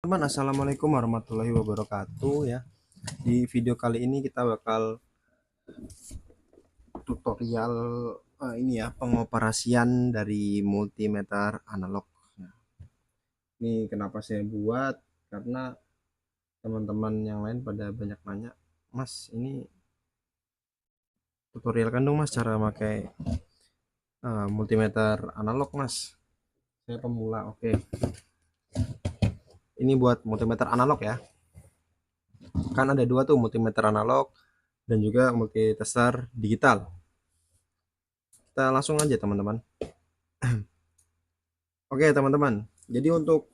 Teman, assalamualaikum warahmatullahi wabarakatuh ya. Di video kali ini kita bakal tutorial ini ya, pengoperasian dari multimeter analog. Nah, ini kenapa saya buat? Karena teman-teman yang lain pada banyak nanya, Mas, ini tutorial kan dong Mas cara pakai multimeter analog Mas. Saya pemula, oke. Ini buat multimeter analog ya. Kan ada dua tuh, multimeter analog dan juga multitester digital. Kita langsung aja teman-teman. Oke teman-teman, jadi untuk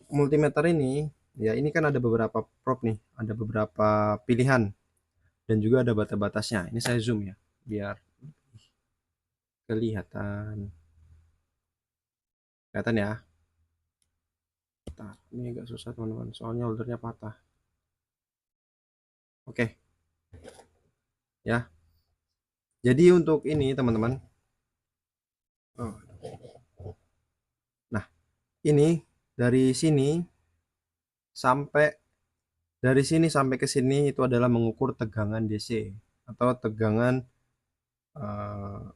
multimeter ini ya, ini kan ada beberapa prop nih, ada beberapa pilihan dan juga ada batas-batasnya. Ini saya zoom ya biar kelihatan. Kelihatan ya. Nah, ini agak susah teman-teman, soalnya holdernya patah. Oke ya, jadi untuk ini teman-teman, nah ini dari sini sampai ke sini itu adalah mengukur tegangan DC atau tegangan eh,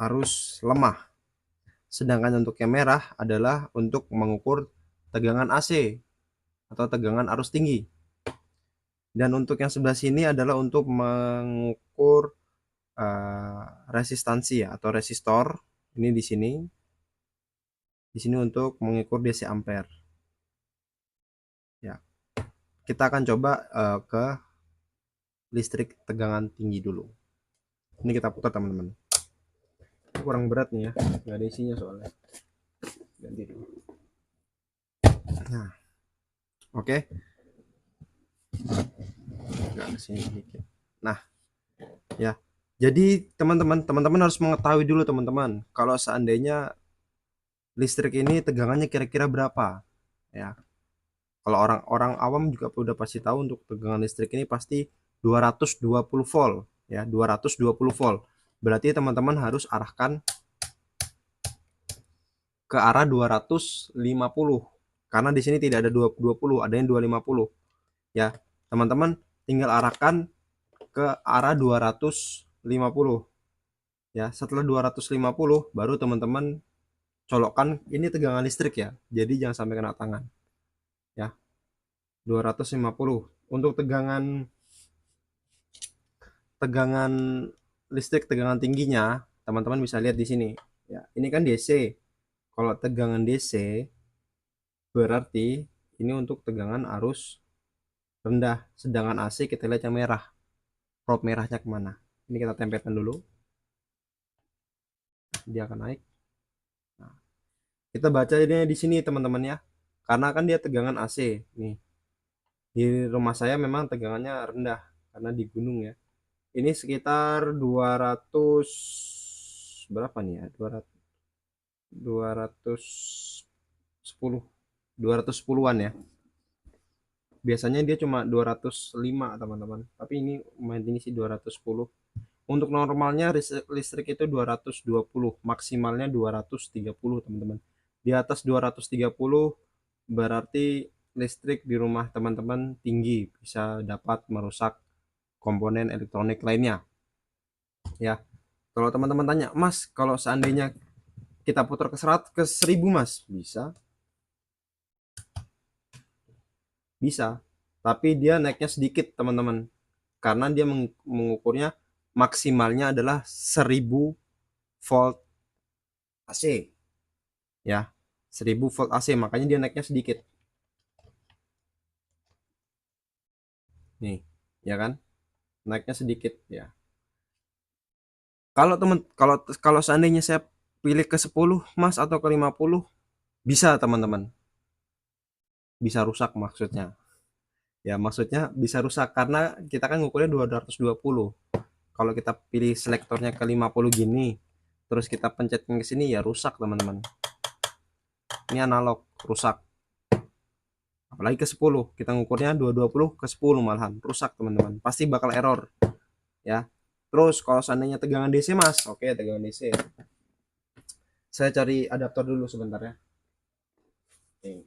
arus lemah. Sedangkan untuk yang merah adalah untuk mengukur tegangan AC atau tegangan arus tinggi. Dan untuk yang sebelah sini adalah untuk mengukur resistansi ya, atau resistor. Ini di sini. Di sini untuk mengukur DC ampere. Ya, kita akan coba ke listrik tegangan tinggi dulu. Ini kita putar teman-teman. Kurang berat nih ya, nggak ada isinya soalnya. Ganti dulu. Nah, oke. Nggak ada sini sedikit. Nah, ya. Jadi teman-teman harus mengetahui dulu teman-teman, kalau seandainya listrik ini tegangannya kira-kira berapa, ya. Kalau orang-orang awam juga udah pasti tahu untuk tegangan listrik ini pasti 220 volt, ya, 220 volt. Berarti teman-teman harus arahkan ke arah 250, karena di sini tidak ada 220, adanya 250, ya. Teman-teman tinggal arahkan ke arah 250, ya. Setelah 250 baru teman-teman colokkan, ini tegangan listrik ya, jadi jangan sampai kena tangan ya. 250 untuk tegangan tegangan listrik, tegangan tingginya teman-teman bisa lihat di sini ya. Ini kan DC. Kalau tegangan DC berarti ini untuk tegangan arus rendah, sedangkan AC kita lihat yang merah, prop merahnya kemana. Ini kita tempelkan dulu, dia akan naik. Nah, kita baca ini di sini teman-teman ya, karena kan dia tegangan AC nih. Di rumah saya memang tegangannya rendah karena di gunung ya. Ini sekitar 200 berapa nih ya? 200 210 210-an ya. Biasanya dia cuma 205 teman-teman. Tapi ini lumayan tinggi sih, 210. Untuk normalnya listrik itu 220, maksimalnya 230 teman-teman. Di atas 230 berarti listrik di rumah teman-teman tinggi, bisa dapat merusak komponen elektronik lainnya ya. Kalau teman-teman tanya, Mas, kalau seandainya kita putar ke 100 ke 1000 Mas, bisa, tapi dia naiknya sedikit teman-teman, karena dia mengukurnya maksimalnya adalah 1000 volt AC ya, 1000 volt AC, makanya dia naiknya sedikit nih, ya kan, naiknya sedikit ya. Kalau seandainya saya pilih ke 10 Mas atau ke 50, bisa teman-teman, bisa rusak maksudnya. Ya, maksudnya bisa rusak karena kita kan ngukurnya 220. Kalau kita pilih selektornya ke 50 gini, terus kita pencetin ke sini, ya rusak teman-teman. Ini analog, rusak. Apalagi ke 10, kita ngukurnya 220 ke 10 malahan, rusak teman-teman. Pasti bakal error ya. Terus kalau seandainya tegangan DC Mas, oke, tegangan DC. Saya cari adaptor dulu sebentar ya. Oke.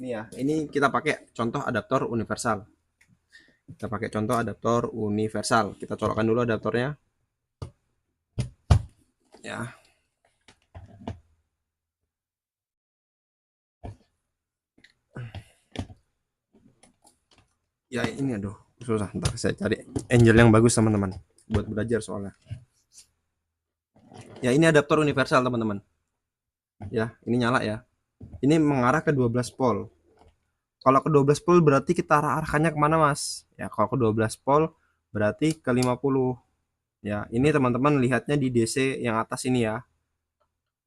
Ini ya, ini kita pakai contoh adaptor universal. Kita pakai contoh adaptor universal. Kita colokkan dulu adaptornya. Ya, ya ini aduh susah. Ntar saya cari angel yang bagus teman-teman buat belajar soalnya. Ya ini adaptor universal teman-teman. Ya ini nyala ya. Ini mengarah ke 12 volt. Kalau ke 12 volt berarti kita arahkannya kemana mas? Ya kalau ke 12 volt berarti ke 50. Ya ini teman-teman lihatnya di DC yang atas ini ya.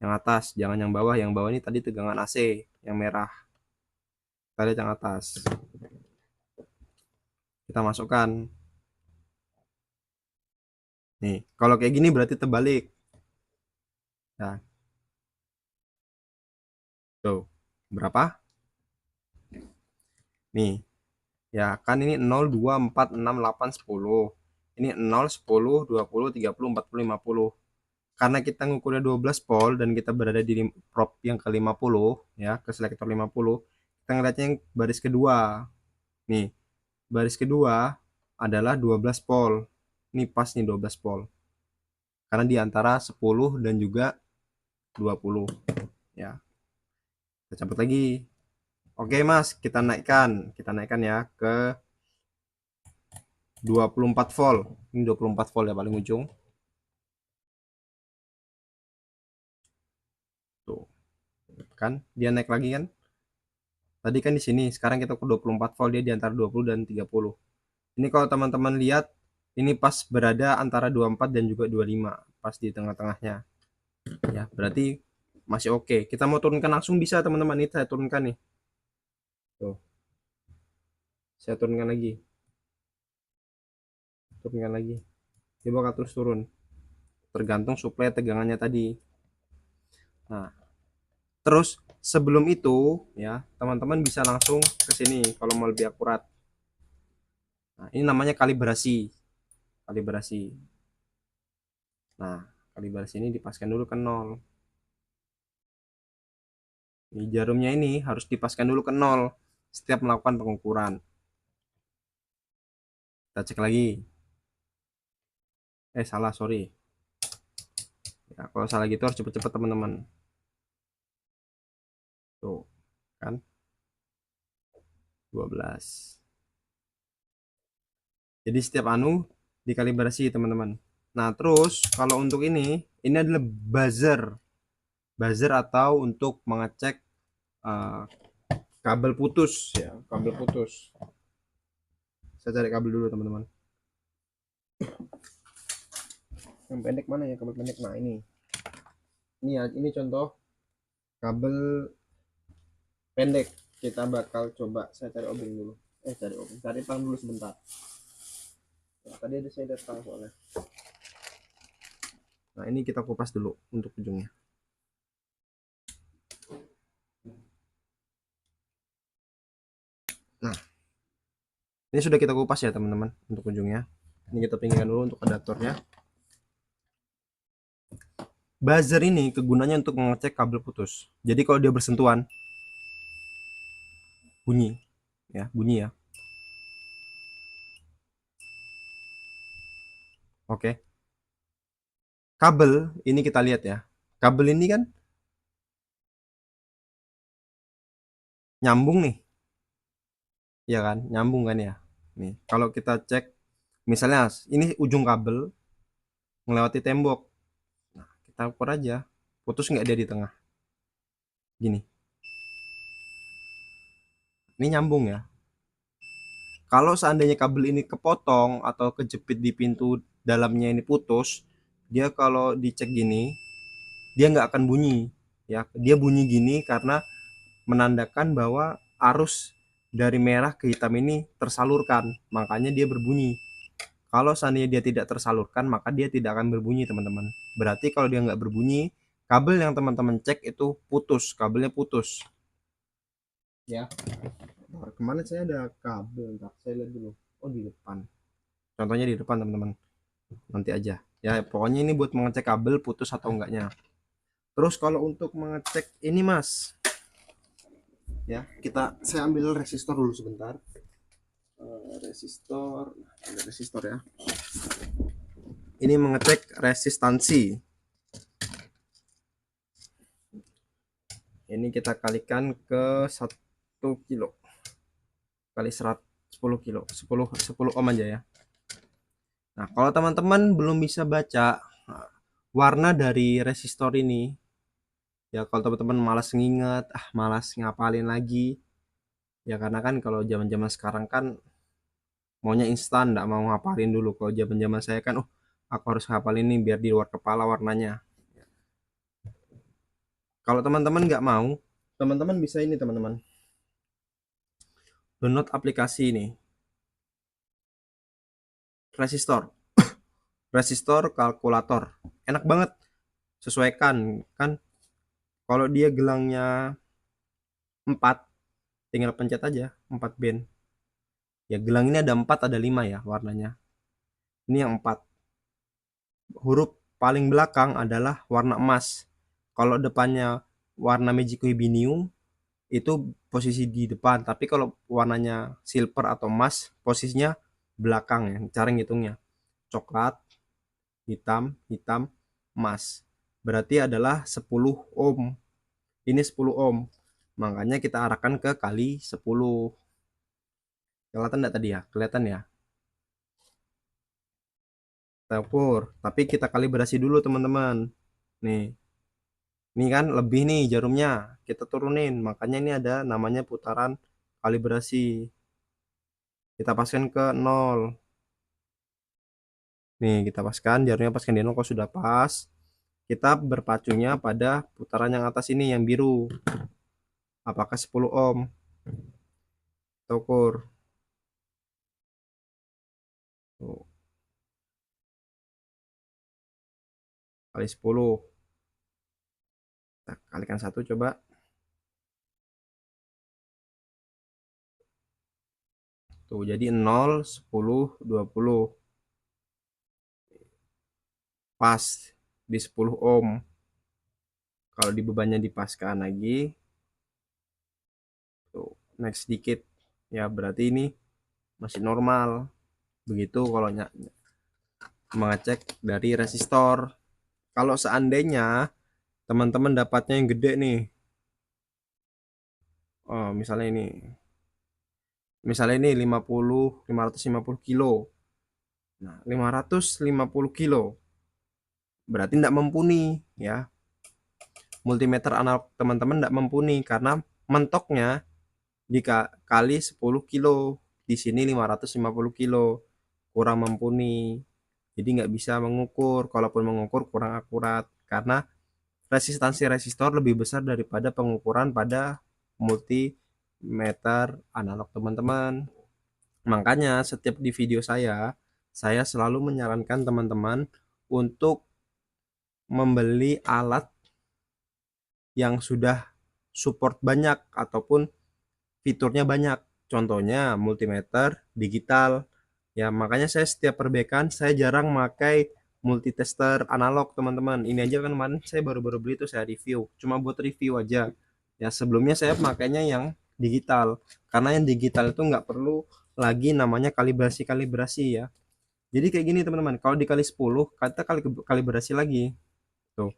Yang atas, jangan yang bawah. Yang bawah ini tadi tegangan AC yang merah. Kita lihat yang atas. Kita masukkan. Nih, kalau kayak gini berarti terbalik. Nah, tuh. Berapa? Nih, ya kan ini 0, 2, 4, 6, 8, 10. Ini 0, 10, 20, 30, 40, 50. Karena kita ngukurnya 12 volt dan kita berada di prop yang ke 50 ya, ke selektor 50, kita ngeliatnya yang baris kedua. Nih, baris kedua adalah 12 volt. Ini pas nih 12 volt. Karena di antara 10 dan juga 20 ya. Kita cabut lagi. Oke, Mas, kita naikkan. Kita naikkan ya ke 24 volt. Ini 24 volt ya paling ujung. Tuh, kan? Dia naik lagi kan? Tadi kan di sini, sekarang kita ke 24 volt, dia di antara 20 dan 30. Ini kalau teman-teman lihat, ini pas berada antara 24 dan juga 25, pas di tengah-tengahnya. Ya, berarti masih oke. Kita mau turunkan langsung bisa teman-teman, ini saya turunkan nih. Tuh, saya turunkan lagi. Turunkan lagi. Dia bakal terus turun. Tergantung suplai tegangannya tadi. Nah, terus sebelum itu ya, teman-teman bisa langsung ke sini kalau mau lebih akurat. Nah, ini namanya kalibrasi. Kalibrasi. Nah, kalibrasi ini dipaskan dulu ke 0. Ini jarumnya ini harus dipaskan dulu ke 0 setiap melakukan pengukuran. Kita cek lagi. Salah, sorry. Ya, kalau salah gitu harus cepet-cepet teman-teman. Tuh, kan? 12. Jadi setiap anu dikalibrasi teman-teman. Nah, terus kalau untuk ini adalah buzzer. Buzzer atau untuk mengecek uh, kabel putus ya, kabel putus. Saya cari kabel dulu teman-teman. Yang pendek mana ya, kabel pendek? Nah, ini ya, ini contoh kabel pendek. Kita bakal coba, saya cari obeng dulu. Cari pang dulu sebentar. Nah, tadi ada saya datang soalnya. Nah, ini kita kupas dulu untuk ujungnya. Nah, ini sudah kita kupas ya teman-teman untuk ujungnya. Ini kita pinggirkan dulu untuk adaptornya. Buzzer ini kegunanya untuk mengecek kabel putus. Jadi kalau dia bersentuhan, bunyi ya, bunyi ya. Oke. Kabel ini kita lihat ya. Kabel ini kan nyambung nih. Ya kan? Nyambung kan ya. Nih, kalau kita cek misalnya ini ujung kabel melewati tembok. Nah, kita ukur aja. Putus nggak dia di tengah. Gini. Ini nyambung ya. Kalau seandainya kabel ini kepotong atau kejepit di pintu dalamnya ini putus, dia kalau dicek gini, dia nggak akan bunyi. Ya, dia bunyi gini karena menandakan bahwa arus dari merah ke hitam ini tersalurkan, makanya dia berbunyi. Kalau seandainya dia tidak tersalurkan, maka dia tidak akan berbunyi teman-teman. Berarti kalau dia nggak berbunyi, kabel yang teman-teman cek itu putus, kabelnya putus. Ya, nah, kemana saya ada kabel? Ntar saya lihat dulu. Oh, di depan. Contohnya di depan teman-teman. Nanti aja. Ya pokoknya ini buat mengecek kabel putus atau enggaknya. Terus kalau untuk mengecek ini mas, ya saya ambil resistor dulu sebentar. Resistor, ada resistor ya. Ini mengecek resistansi. Ini kita kalikan ke 1 kilo kali 10 kilo, 10 ohm aja ya. Nah, kalau teman-teman belum bisa baca warna dari resistor ini, ya kalau teman-teman malas nginget, malas ngapalin lagi, ya karena kan kalau zaman-zaman sekarang kan maunya instan, nggak mau ngapalin dulu. Kalau zaman-zaman saya kan, aku harus ngapalin nih biar di luar kepala warnanya. Kalau teman-teman nggak mau, teman-teman bisa ini teman-teman, download aplikasi ini, resistor, resistor kalkulator, enak banget. Sesuaikan kan, kalau dia gelangnya 4, tinggal pencet aja 4 band. Ya gelang ini ada 4, ada 5 ya warnanya. Ini yang 4. Huruf paling belakang adalah warna emas. Kalau depannya warna Magic Binium itu posisi di depan, tapi kalau warnanya silver atau emas posisinya belakang ya. Cara ngitungnya coklat, hitam, hitam, emas. Berarti adalah 10 ohm. Ini 10 ohm. Makanya kita arahkan ke kali 10. Kelihatan enggak tadi ya? Kelihatan ya? Kita ukur, tapi kita kalibrasi dulu teman-teman. Nih, ini kan lebih nih jarumnya. Kita turunin, makanya ini ada namanya putaran kalibrasi. Kita paskan ke 0. Nih, kita paskan, jarumnya paskan di 0. Kalau sudah pas, kita berpacunya pada putaran yang atas ini, yang biru. Apakah 10 ohm? Kita ukur. Tuh, kali 10. Kita kalikan 1 coba. Tuh, jadi 0, 10, 20. Pas di 10 ohm. Kalau di bebannya dipaskan lagi, tuh naik sedikit, ya berarti ini masih normal. Begitu kalau mengecek dari resistor. Kalau seandainya teman-teman dapatnya yang gede nih, misalnya ini 550 kilo. Nah, 550 kilo berarti tidak mumpuni ya. Multimeter analog teman-teman tidak mumpuni karena mentoknya dikali 10 kilo. Di sini 550 kilo, kurang mumpuni. Jadi nggak bisa mengukur. Kalaupun mengukur kurang akurat karena resistansi resistor lebih besar daripada pengukuran pada multimeter analog teman-teman. Makanya setiap di video saya selalu menyarankan teman-teman untuk membeli alat yang sudah support banyak ataupun fiturnya banyak. Contohnya multimeter digital. Ya, makanya saya setiap perbaikan saya jarang pakai multitester analog, teman-teman. Ini aja kan kemarin saya baru-baru beli itu saya review. Cuma buat review aja. Ya, sebelumnya saya makainya yang digital. Karena yang digital itu nggak perlu lagi namanya kalibrasi-kalibrasi ya. Jadi kayak gini teman-teman, kalau dikali 10, kita kalibrasi lagi. Tuh,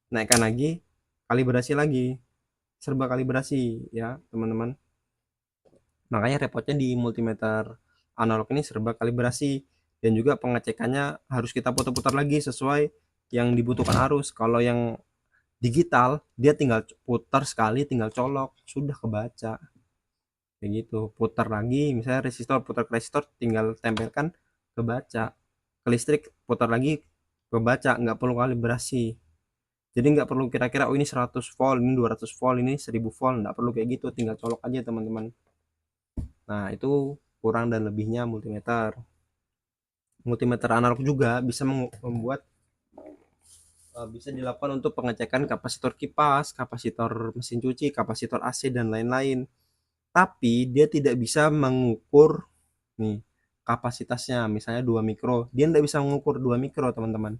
naikkan lagi, kalibrasi lagi. Serba kalibrasi ya, teman-teman. Makanya repotnya di multimeter analog ini serba kalibrasi, dan juga pengecekannya harus kita putar-putar lagi sesuai yang dibutuhkan arus. Kalau yang digital dia tinggal putar sekali, tinggal colok, sudah kebaca. Kayak gitu. Putar lagi, misalnya resistor, putar ke resistor, tinggal tempelkan, kebaca. Ke listrik, putar lagi, kebaca, nggak perlu kalibrasi. Jadi nggak perlu kira-kira oh ini 100 volt, ini 200 volt, ini 1000 volt, nggak perlu kayak gitu, tinggal colok aja teman-teman. Nah, itu kurang dan lebihnya multimeter. Multimeter analog juga bisa membuat bisa dilakukan untuk pengecekan kapasitor kipas, kapasitor mesin cuci, kapasitor AC dan lain-lain. Tapi dia tidak bisa mengukur nih kapasitasnya, misalnya 2 mikro. Dia tidak bisa mengukur 2 mikro, teman-teman.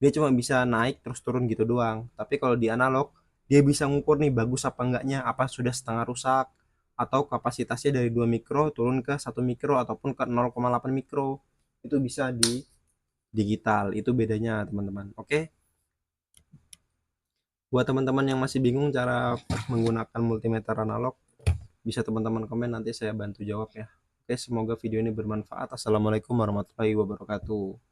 dia cuma bisa naik terus turun gitu doang. Tapi kalau di analog dia bisa ngukur nih bagus apa enggaknya, apa sudah setengah rusak atau kapasitasnya dari 2 mikro turun ke 1 mikro ataupun ke 0,8 mikro. Itu bisa di digital, itu bedanya teman-teman. Oke, buat teman-teman yang masih bingung cara menggunakan multimeter analog, bisa teman-teman komen, nanti saya bantu jawab ya. Oke, semoga video ini bermanfaat. Assalamualaikum warahmatullahi wabarakatuh.